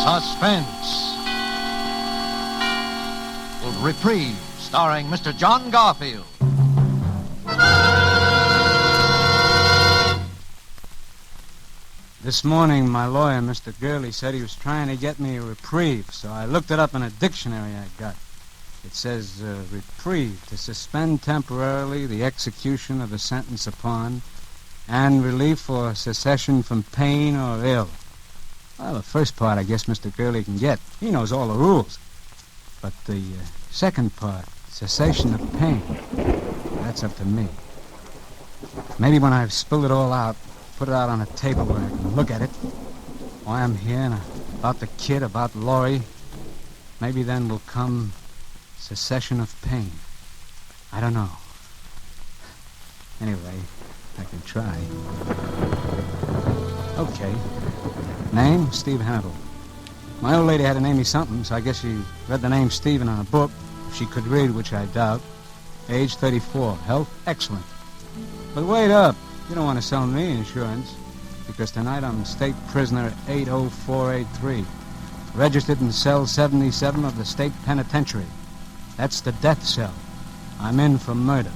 Suspense. Reprieve, starring Mr. John Garfield. This morning, my lawyer, Mr. Gurley, said he was trying to get me a reprieve, so I looked it up in a dictionary I got. It says, reprieve, to suspend temporarily the execution of a sentence upon, and relief or cessation from pain or ill. Well, the first part, I guess Mr. Gurley can get. He knows all the rules. But the second part, cessation of pain, that's up to me. Maybe when I've spilled it all out, put it out on a table where I can look at it, why I'm here and about the kid, about Lorre, maybe then will come cessation of pain. I don't know. Anyway, I can try. Okay. Name, Steve Hannibal. My old lady had to name me something, so I guess she read the name Stephen on a book. If she could read, which I doubt. Age 34. Health, excellent. But wait up. You don't want to sell me insurance, because tonight I'm state prisoner 80483. Registered in cell 77 of the state penitentiary. That's the death cell. I'm in for murder.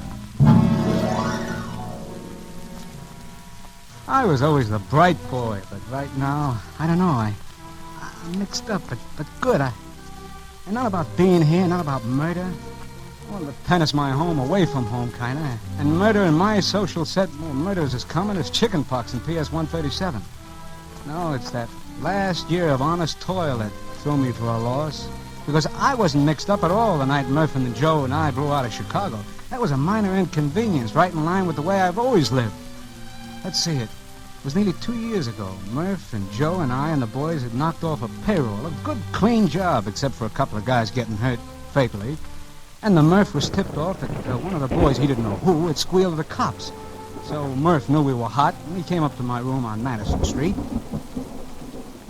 I was always the bright boy, but right now, I don't know, I'm mixed up, but good. And not about being here, not about murder. Well, the pen is my home, away from home, kinda. And murder in my social set, well, murder's as common as chickenpox in PS 137. No, it's that last year of honest toil that threw me for a loss. Because I wasn't mixed up at all the night Murph and Joe and I blew out of Chicago. That was a minor inconvenience, right in line with the way I've always lived. Let's see it. It was nearly 2 years ago. Murph and Joe and I and the boys had knocked off a payroll. A good, clean job, except for a couple of guys getting hurt fatally. And the Murph was tipped off that one of the boys, he didn't know who, had squealed to the cops. So Murph knew we were hot, and he came up to my room on Madison Street.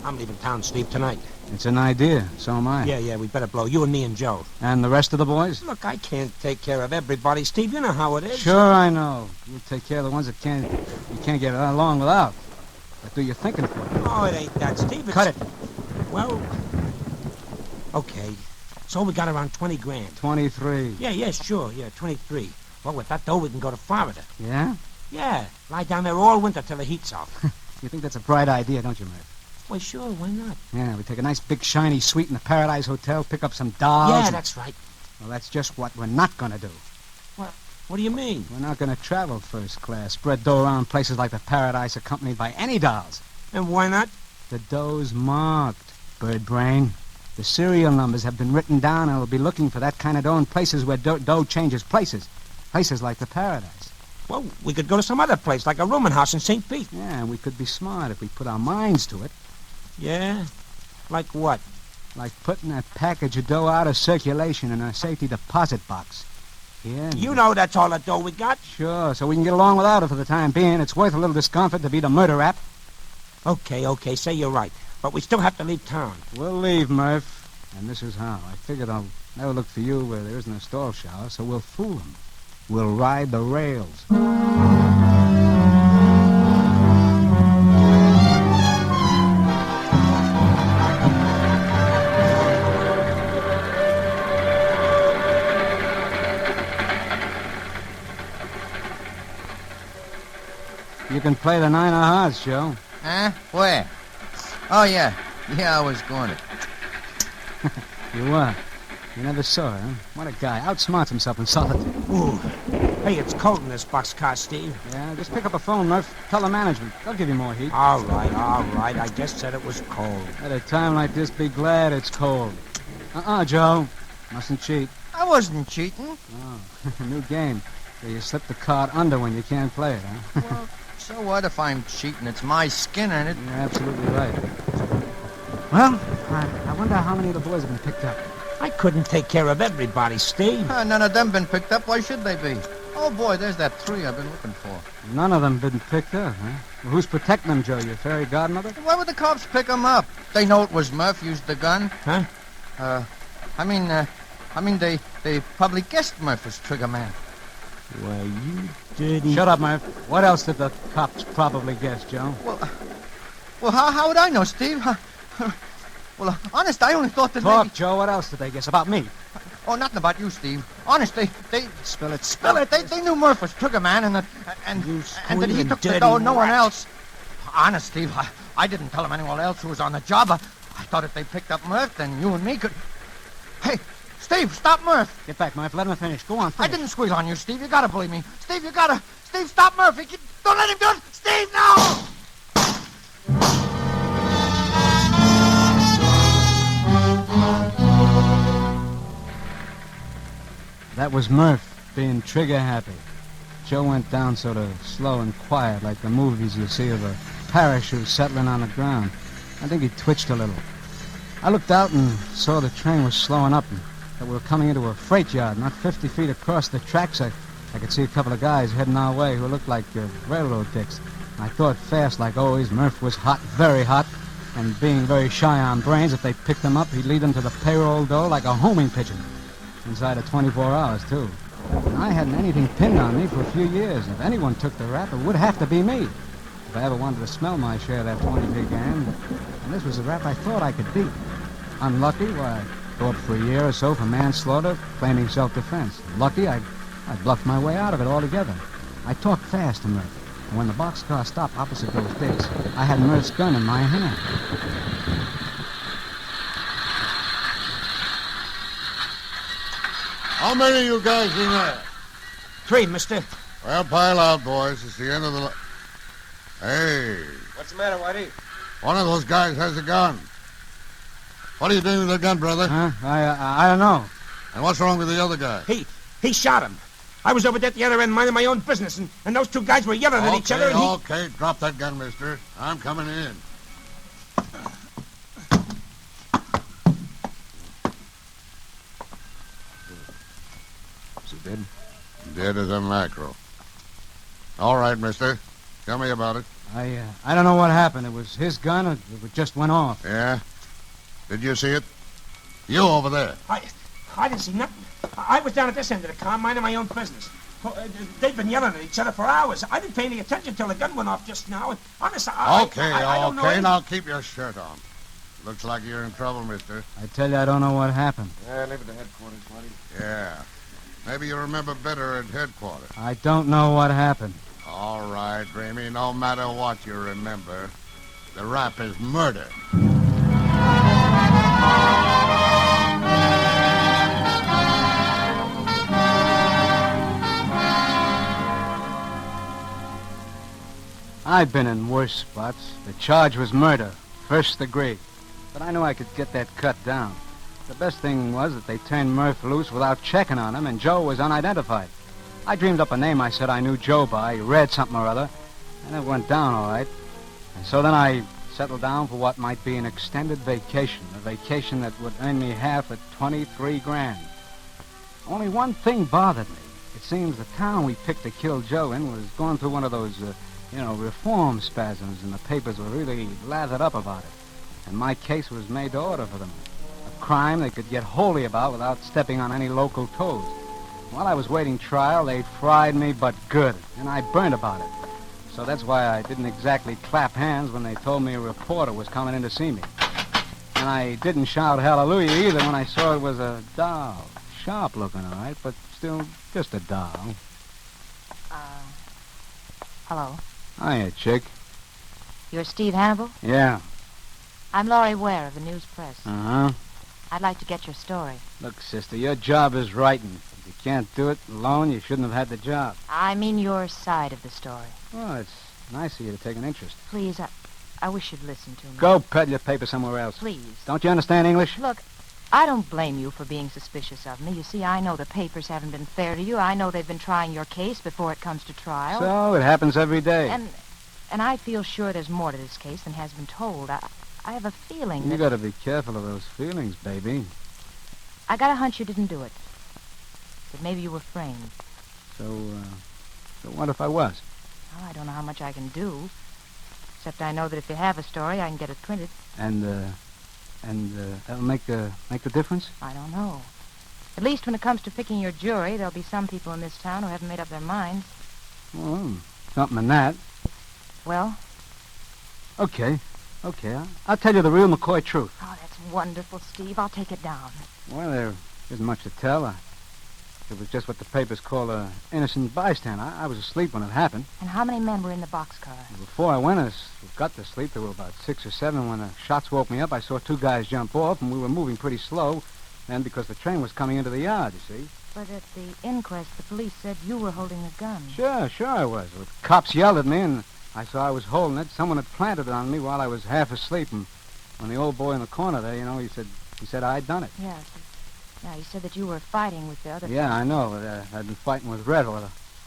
I'm leaving town, Steve, tonight. It's an idea. So am I. Yeah, we better blow. You and me and Joe. And the rest of the boys? Look, I can't take care of everybody, Steve. You know how it is. Sure, I know. You take care of the ones that you can't get along without. But do your thinking for you. Oh, it ain't that, Steve. Cut it. Well, okay. So we got around 20 grand. 23. Yeah, sure. Yeah, 23. Well, with that dough, we can go to Florida. Yeah? Yeah. Lie down there all winter till the heat's off. You think that's a bright idea, don't you, Murph? Well, sure. Why not? Yeah, we take a nice big shiny suite in the Paradise Hotel, pick up some dolls. Yeah, that's right. Well, that's just what we're not going to do. What do you mean? We're not going to travel first class, spread dough around places like the Paradise accompanied by any dolls. And why not? The dough's marked, bird brain. The serial numbers have been written down, and we'll be looking for that kind of dough in places where dough changes places. Places like the Paradise. Well, we could go to some other place, like a rooming house in St. Pete. Yeah, and we could be smart if we put our minds to it. Yeah? Like what? Like putting that package of dough out of circulation in a safety deposit box. Yeah. You know that's all the dough we got. Sure, so we can get along without it for the time being. It's worth a little discomfort to beat a murder rap. Okay, say you're right. But we still have to leave town. We'll leave, Murph. And this is how. I figured I'll never look for you where there isn't a stall shower, so we'll fool them. We'll ride the rails. You can play the nine of hearts, Joe. Huh? Where? Oh, yeah. Yeah, I was going to. You were. You never saw her, huh? What a guy. Outsmarts himself in solitude. Ooh. Hey, it's cold in this boxcar, Steve. Yeah, just pick up a phone, Murph. Tell the management. They'll give you more heat. All right. I just said it was cold. At a time like this, be glad it's cold. Joe. Mustn't cheat. I wasn't cheating. Oh, new game. So you slip the card under when you can't play it, huh? Well, so what if I'm cheating? It's my skin in it. You're absolutely right. Well, I wonder how many of the boys have been picked up. I couldn't take care of everybody, Steve. None of them been picked up. Why should they be? Oh, boy, there's that 3 I've been looking for. None of them been picked up, huh? Well, who's protecting them, Joe? Your fairy godmother? Why would the cops pick them up? They know it was Murph used the gun. Huh? I mean, they probably guessed Murph was trigger man. Well, you dirty... Shut up, Murph. What else did the cops probably guess, Joe? Well, how would I know, Steve? Well, honest, I only thought that Talk, maybe... Joe. What else did they guess about me? Oh, nothing about you, Steve. Honest, they... Spill it, spill it. They knew Murph was trigger man and that he squealing took the dirty dough, no one rat. else. Honest, Steve, I didn't tell him anyone else who was on the job. I thought if they picked up Murph, then you and me could... Hey, Steve, stop Murph. Get back, Murph. Let him finish. Go on, I finish. didn't squeal on you, Steve. You gotta believe me. Steve, you gotta... Steve, stop Murph. Don't let him do it. Steve, no! That was Murph being trigger happy. Joe went down sort of slow and quiet, like the movies you see of a parachute settling on the ground. I think he twitched a little. I looked out and saw the train was slowing up and that we were coming into a freight yard, not 50 feet across the tracks. I could see a couple of guys heading our way who looked like railroad dicks. I thought fast, like always. Murph was hot, very hot, and being very shy on brains, if they picked him up, he'd lead them to the payroll door like a homing pigeon. Inside of 24 hours, too. And I hadn't anything pinned on me for a few years. If anyone took the rap, it would have to be me. If I ever wanted to smell my share of that 20 big hand. And this was the rap I thought I could beat. Unlucky, why, I'd go up for a year or so for manslaughter, claiming self-defense. Lucky, I bluffed my way out of it altogether. I talked fast to Murph. And when the boxcar stopped opposite those dicks, I had Murph's gun in my hand. How many of you guys in there? 3, mister. Well, pile out, boys. It's the end of the... Hey, What's the matter, Whitey? one of those guys has a gun. What are you doing with the gun, brother? Huh? I don't know. And what's wrong with the other guy? He shot him. I was over there at the other end minding my own business, and those 2 guys were yelling at each other, and he... Okay, drop that gun, mister. I'm coming in. Is he dead? Dead as a mackerel. All right, mister. Tell me about it. I don't know what happened. It was his gun, or it just went off. Yeah? Did you see it? You over there. I didn't see nothing. I was down at this end of the car minding my own business. They'd been yelling at each other for hours. I didn't pay any attention till the gun went off just now. And honest, I don't know anything. Now keep your shirt on. Looks like you're in trouble, mister. I tell you, I don't know what happened. Yeah, leave it to headquarters, Whitey. Yeah. Maybe you remember better at headquarters. I don't know what happened. All right, Dreamy, no matter what you remember, the rap is murder. I've been in worse spots. The charge was murder, first degree. But I knew I could get that cut down. The best thing was that they turned Murph loose without checking on him, and Joe was unidentified. I dreamed up a name I said I knew Joe by. He read something or other, and it went down all right. And so then I settled down for what might be an extended vacation, a vacation that would earn me half at 23 grand. Only one thing bothered me. It seems the town we picked to kill Joe in was going through one of those, reform spasms, and the papers were really lathered up about it. And my case was made to order for them. A crime they could get holy about without stepping on any local toes. While I was waiting trial, they fried me but good, and I burned about it. So that's why I didn't exactly clap hands when they told me a reporter was coming in to see me. And I didn't shout hallelujah either when I saw it was a doll. Sharp looking, all right, but still just a doll. Hello. Hiya, chick. You're Steve Hannibal? Yeah. I'm Lorre Ware of the News Press. Uh-huh. I'd like to get your story. Look, sister, your job is writing. If you can't do it alone, you shouldn't have had the job. I mean your side of the story. Well, it's nice of you to take an interest. Please, I wish you'd listen to me. Go peddle your paper somewhere else. Please. Don't you understand English? Look, I don't blame you for being suspicious of me. You see, I know the papers haven't been fair to you. I know they've been trying your case before it comes to trial. So, it happens every day. And I feel sure there's more to this case than has been told. I have a feeling that... You gotta be careful of those feelings, baby. I got a hunch you didn't do it. That maybe you were framed. So what if I was? Well, I don't know how much I can do. Except I know that if you have a story, I can get it printed. And that'll make the difference? I don't know. At least when it comes to picking your jury, there'll be some people in this town who haven't made up their minds. Well, something in that. Well? Okay, Okay, I'll tell you the real McCoy truth. Oh, that's wonderful, Steve. I'll take it down. Well, there isn't much to tell. It was just what the papers call an innocent bystander. I was asleep when it happened. And how many men were in the boxcar? Before I got to sleep, there were about 6 or 7. When the shots woke me up, I saw 2 guys jump off, and we were moving pretty slow. And because the train was coming into the yard, you see. But at the inquest, the police said you were holding a gun. Sure I was. The cops yelled at me, and I saw I was holding it. Someone had planted it on me while I was half asleep. And when the old boy in the corner there, he said I'd done it. Yes. Yeah, he said that you were fighting with the other... Yeah, I know. I'd been fighting with Red.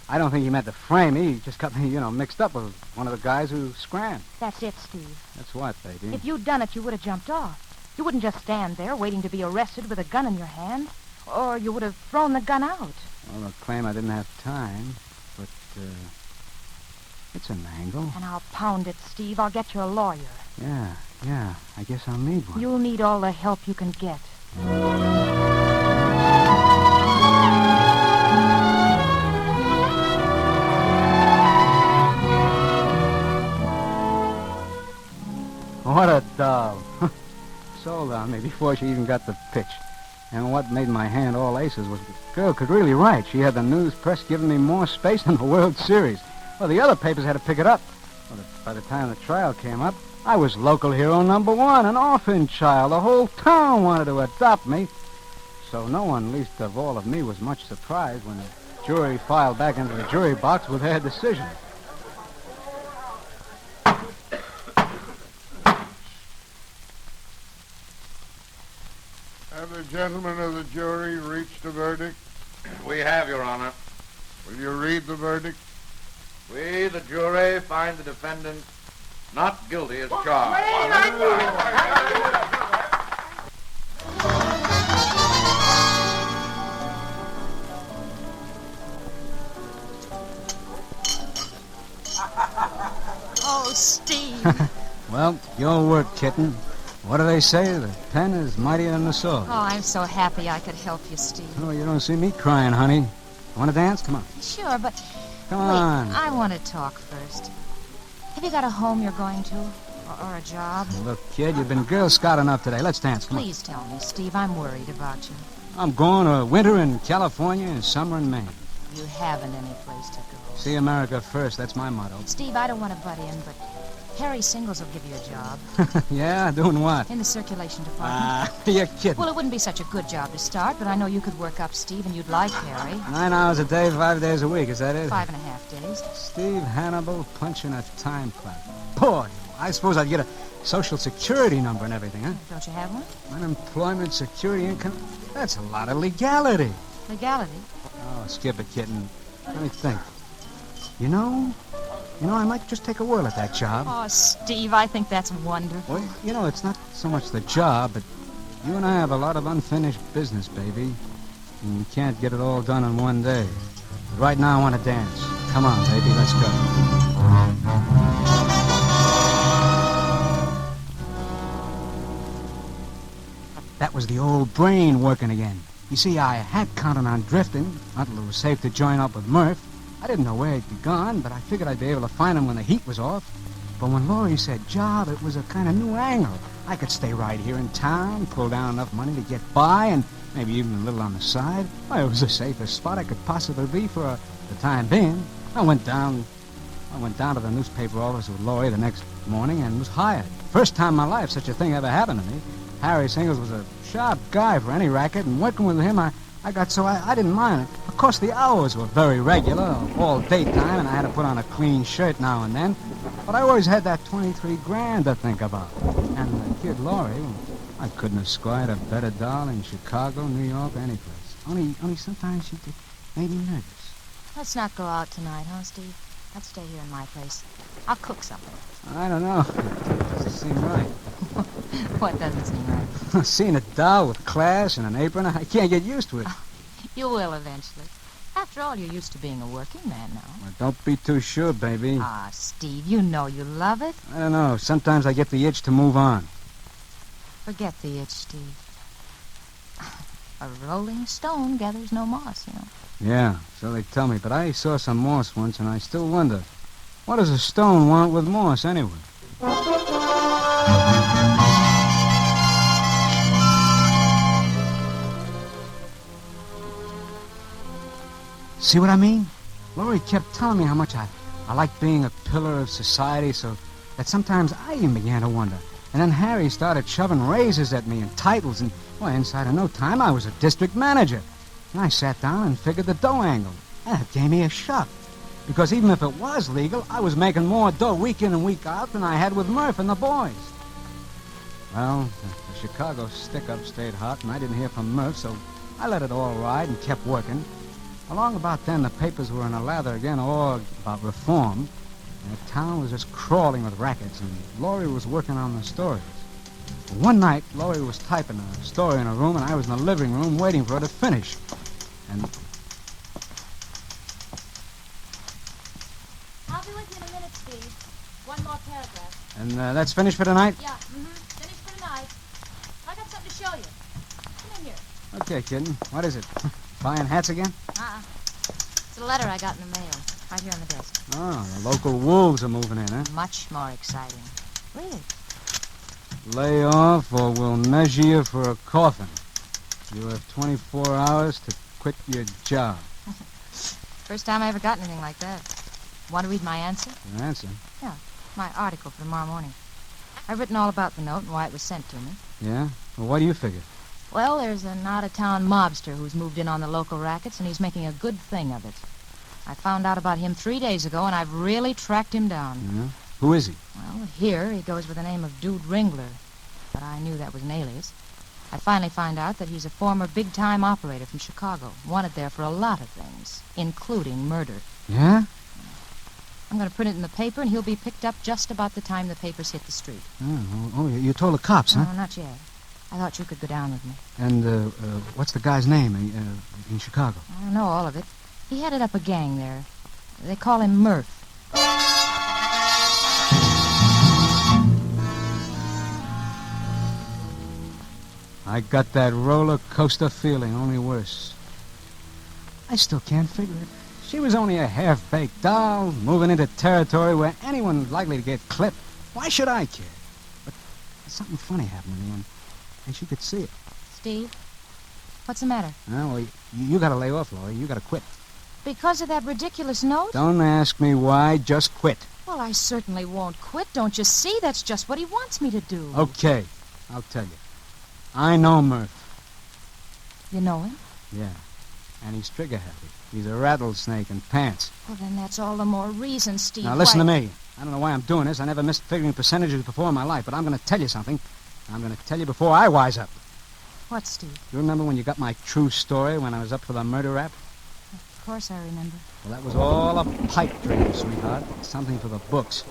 I don't think he meant to frame me. He just got me, mixed up with one of the guys who scrammed. That's it, Steve. That's what, baby? If you'd done it, you would have jumped off. You wouldn't just stand there waiting to be arrested with a gun in your hand. Or you would have thrown the gun out. Well, they'll claim I didn't have time, but, it's an angle. And I'll pound it, Steve. I'll get you a lawyer. Yeah. I guess I'll need one. You'll need all the help you can get. What a doll. Sold on me before she even got the pitch. And what made my hand all aces was the girl could really write. She had the news press giving me more space than the World Series. Well, the other papers had to pick it up. Well, by the time the trial came up, I was local hero #1, an orphan child. The whole town wanted to adopt me. So no one, least of all of me, was much surprised when the jury filed back into the jury box with their decision. Have the gentlemen of the jury reached a verdict? We have, Your Honor. Will you read the verdict? We, the jury, find the defendant not guilty as charged. Oh, Steve. Well, your work, kitten. What do they say? The pen is mightier than the sword. Oh, I'm so happy I could help you, Steve. Oh, you don't see me crying, honey. Want to dance? Come on. Sure, but... Come Wait, on. I want to talk first. Have you got a home you're going to? Or a job? Look, kid, you've been Girl Scout enough today. Let's dance. Come on. Please tell me, Steve. I'm worried about you. I'm going to winter in California and summer in Maine. You haven't any place to go. See America first. That's my motto. Steve, I don't want to butt in, but Harry Singles will give you a job. Yeah? Doing what? In the circulation department. You're kidding. Well, it wouldn't be such a good job to start, but I know you could work up, Steve, and you'd like Harry. 9 hours a day, 5 days a week. Is that it? 5.5 days. Steve Hannibal punching a time clock. Boy, I suppose I'd get a Social Security number and everything, huh? Don't you have one? Unemployment, security, income. That's a lot of legality. Legality? Oh, skip it, kitten. Let me think. You know, I might just take a whirl at that job. Oh, Steve, I think that's wonderful. Well, it's not so much the job, but you and I have a lot of unfinished business, baby. And you can't get it all done in one day. But right now, I want to dance. Come on, baby, let's go. That was the old brain working again. You see, I had counted on drifting until it was safe to join up with Murph. I didn't know where he'd be gone, but I figured I'd be able to find him when the heat was off. But when Lorre said job, it was a kind of new angle. I could stay right here in town, pull down enough money to get by, and maybe even a little on the side. Well, it was the safest spot I could possibly be for the time being. I went down to the newspaper office with Lorre the next morning and was hired. First time in my life such a thing ever happened to me. Harry Singles was a sharp guy for any racket, and working with him, I got so I didn't mind it. Of course, the hours were very regular, all daytime, and I had to put on a clean shirt now and then. But I always had that 23 grand to think about. And the kid Lorre, well, I couldn't have squired a better doll in Chicago, New York, any place. Only sometimes she made me nervous. Let's not go out tonight, huh, Steve? Let's stay here in my place. I'll cook something. I don't know. It doesn't seem right. What doesn't seem right? Seeing a doll with class and an apron, I can't get used to it. You will eventually. After all, you're used to being a working man now. Well, don't be too sure, baby. Ah, Steve, you know you love it. I don't know. Sometimes I get the itch to move on. Forget the itch, Steve. A rolling stone gathers no moss, you know. Yeah, so they tell me. But I saw some moss once, and I still wonder, what does a stone want with moss anyway? See what I mean? Lorre kept telling me how much I liked being a pillar of society, so that sometimes I even began to wonder. And then Harry started shoving raises at me and titles, and, well, inside of no time, I was a district manager. And I sat down and figured the dough angle. And it gave me a shock. Because even if it was legal, I was making more dough week in and week out than I had with Murph and the boys. Well, the Chicago stick-up stayed hot, and I didn't hear from Murph, so I let it all ride and kept working. Along about then, the papers were in a lather again, all about reform. And the town was just crawling with rackets, and Lorre was working on the stories. One night, Lorre was typing a story in a room, and I was in the living room waiting for her to finish. And... I'll be with you in a minute, Steve. One more paragraph. And that's finished for tonight? Yeah, finished for tonight. I got something to show you. Come in here. Okay, kitten. What is it? Buying hats again? It's a letter I got in the mail, right here on the desk. Oh, the local wolves are moving in, huh? Much more exciting. Really? Lay off or we'll measure you for a coffin. You have 24 hours to quit your job. First time I ever got anything like that. Want to read my answer? Your answer? Yeah, my article for tomorrow morning. I've written all about the note and why it was sent to me. Yeah? Well, what do you figure? Well, there's an out-of-town mobster who's moved in on the local rackets, and he's making a good thing of it. I found out about him 3 days ago, and I've really tracked him down. Yeah? Who is he? Well, here he goes with the name of Dude Ringler, but I knew that was an alias. I finally find out that he's a former big-time operator from Chicago, wanted there for a lot of things, including murder. Yeah? I'm going to print it in the paper, and he'll be picked up just about the time the papers hit the street. Oh, you told the cops, huh? No, not yet. I thought you could go down with me. And, what's the guy's name in Chicago? I don't know all of it. He headed up a gang there. They call him Murph. I got that roller coaster feeling, only worse. I still can't figure it. She was only a half-baked doll, moving into territory where anyone was likely to get clipped. Why should I care? But there's something funny happening, and she could see it. Steve, what's the matter? Well, you gotta lay off, Lorre. You gotta quit. Because of that ridiculous note? Don't ask me why, just quit. Well, I certainly won't quit. Don't you see? That's just what he wants me to do. Okay, I'll tell you. I know Murph. You know him? Yeah, and he's trigger-happy. He's a rattlesnake in pants. Well, then that's all the more reason, Steve. Now, listen to me. I don't know why I'm doing this. I never missed figuring percentages before in my life, but I'm going to tell you something. I'm going to tell you before I wise up. What, Steve? You remember when you got my true story when I was up for the murder rap? Of course I remember. Well, that was all a pipe dream, sweetheart. Something for the books.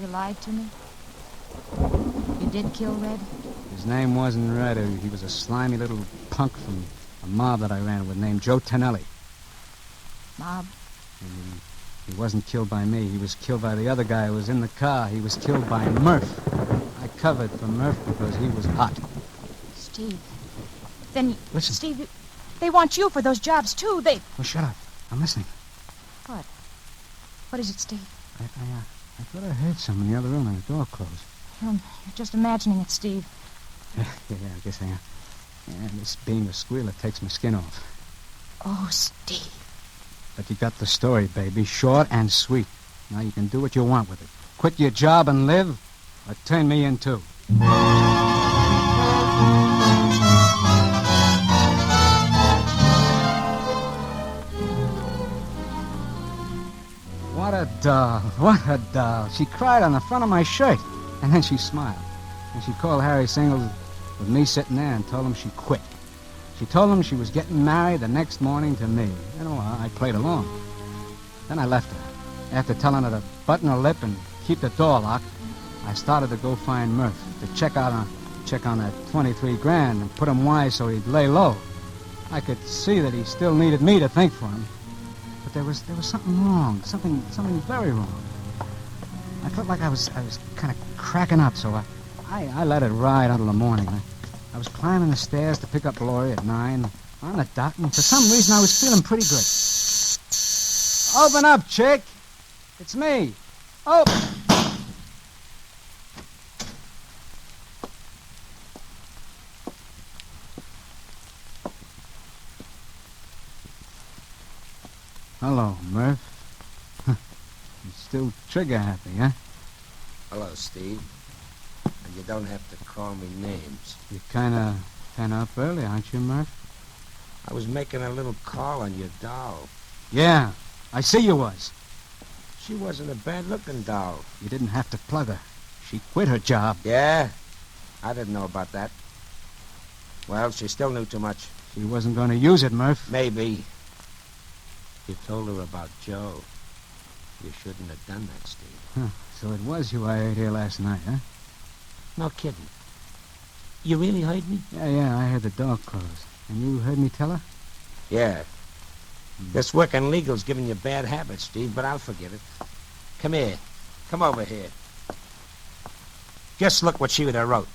You lied to me? You did kill Red? His name wasn't Red. He was a slimy little punk from a mob that I ran with named Joe Tonelli. Mob? And he wasn't killed by me. He was killed by the other guy who was in the car. He was killed by Murph. I covered for Murph because he was hot. Steve. Then, Listen. Steve, they want you for those jobs, too. They... Oh, shut up. I'm listening. What? What is it, Steve? I thought I heard someone in the other room and the door closed. You're just imagining it, Steve. Yeah, I guess I am. Yeah, this being a squealer takes my skin off. Oh, Steve. But you got the story, baby. Short and sweet. Now you can do what you want with it. Quit your job and live, or turn me in, too. What a doll. What a doll. She cried on the front of my shirt, and then she smiled. And she called Harry Singles with me sitting there and told him she quit. She told him she was getting married the next morning to me. You know, I played along. Then I left her. After telling her to button her lip and keep the door locked, I started to go find Murph to check on that 23 grand and put him wise so he'd lay low. I could see that he still needed me to think for him. But there was something wrong, something very wrong. I felt like I was kind of cracking up, so I let it ride until the morning. I was climbing the stairs to pick up Lorre at 9 on the dot, and for some reason I was feeling pretty good. Open up, chick. It's me. Oh. Hello, Murph. You're still trigger happy, huh? Hello, Steve. And you don't have to call me names. You're kind of up early, aren't you, Murph? I was making a little call on your doll. Yeah, I see you was. She wasn't a bad-looking doll. You didn't have to plug her. She quit her job. Yeah? I didn't know about that. Well, she still knew too much. She wasn't going to use it, Murph. Maybe. You told her about Joe. You shouldn't have done that, Steve. Huh. So it was you I heard here last night, huh? No kidding. You really heard me? Yeah, I heard the door close. And you heard me tell her? Yeah. This working legal's giving you bad habits, Steve, but I'll forgive it. Come here. Come over here. Just look what she would have wrote.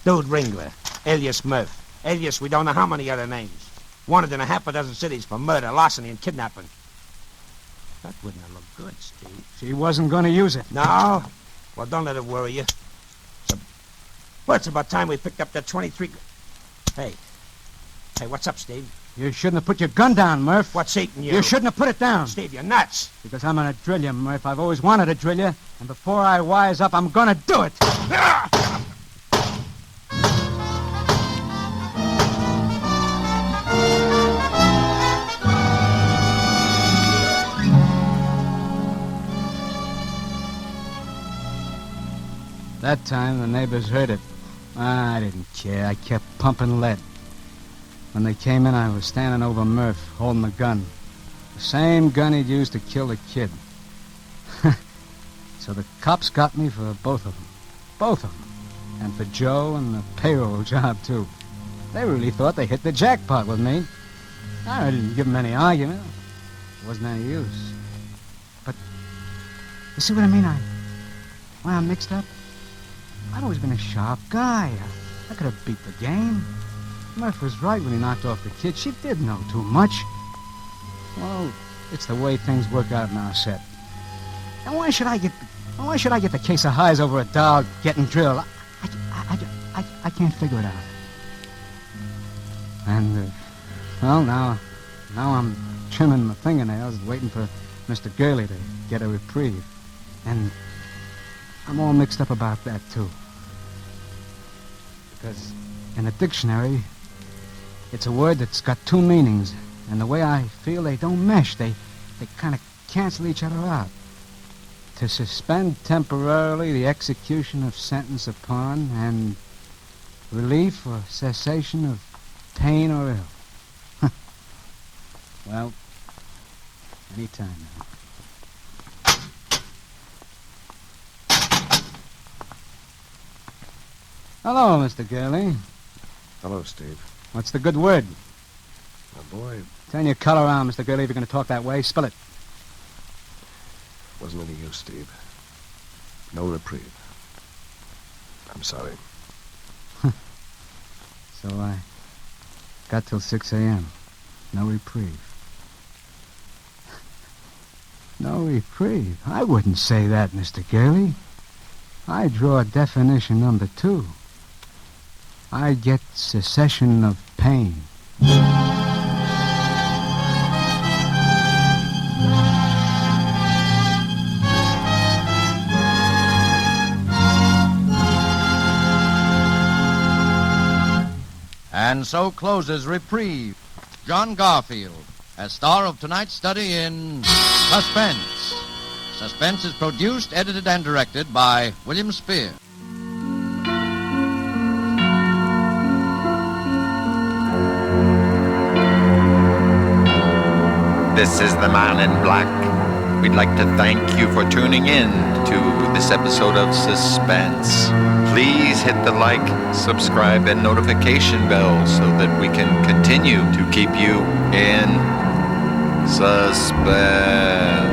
Dude Ringler, alias Murph. Alias we don't know how many other names. Wanted in a half a dozen cities for murder, larceny, and kidnapping. That wouldn't have looked good, Steve. She wasn't going to use it. No? Well, don't let it worry you. Well, it's about time we picked up that 23... Hey, what's up, Steve? You shouldn't have put your gun down, Murph. What's eating you? You shouldn't have put it down. Steve, you're nuts. Because I'm going to drill you, Murph. I've always wanted to drill you. And before I wise up, I'm going to do it. That time, the neighbors heard it. I didn't care. I kept pumping lead. When they came in, I was standing over Murph, holding the gun. The same gun he'd used to kill the kid. So the cops got me for both of them. Both of them. And for Joe and the payroll job, too. They really thought they hit the jackpot with me. I didn't give them any argument. It wasn't any use. But, you see what I mean? I'm mixed up. I'd always been a sharp guy. I could have beat the game. Murph was right when he knocked off the kid. She did know too much. Well, it's the way things work out in our set. And why should I get the case of highs over a dog getting drilled? I can't figure it out. And, well, now I'm trimming my fingernails, waiting for Mr. Gurley to get a reprieve. And I'm all mixed up about that, too. Because in the dictionary, it's a word that's got two meanings. And the way I feel, they don't mesh. They kind of cancel each other out. To suspend temporarily the execution of sentence upon, and relief or cessation of pain or ill. Well, anytime now. Hello, Mr. Gurley. Hello, Steve. What's the good word? My boy. Turn your collar around, Mr. Gurley, if you're going to talk that way. Spill it. Wasn't any use, Steve. No reprieve. I'm sorry. So I got till 6 a.m. No reprieve. No reprieve? I wouldn't say that, Mr. Gurley. I draw definition number 2. I get cessation of pain. And so closes Reprieve. John Garfield, as star of tonight's study in Suspense. Suspense is produced, edited, and directed by William Spear. This is the Man in Black. We'd like to thank you for tuning in to this episode of Suspense. Please hit the like, subscribe, and notification bell so that we can continue to keep you in suspense.